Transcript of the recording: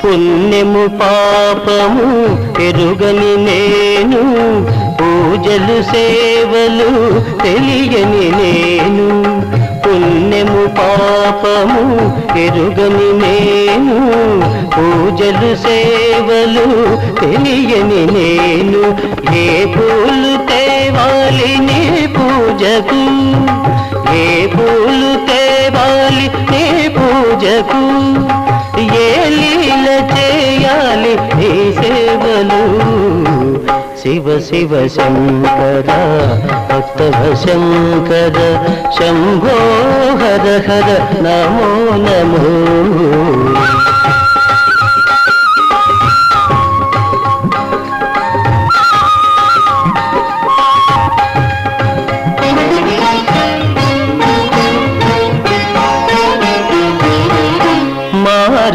పుణ్యము పాపము ఎరుగని నేను, పూజలు సేవలు తెలియని నేను. పుణ్యము పాపము ఎరుగని నేను, పూజలు సేవలు తెలియని నేను. ఏ పూలు తేవాలి నీ పూజకు, ఏ పూలు తేవాలి నీ పూజకు, ఏ లీల చేయాలి నీ సేవలు. శివ శివ శంకర భక్తవ శంకర, శంభో హర హర నమో నమో.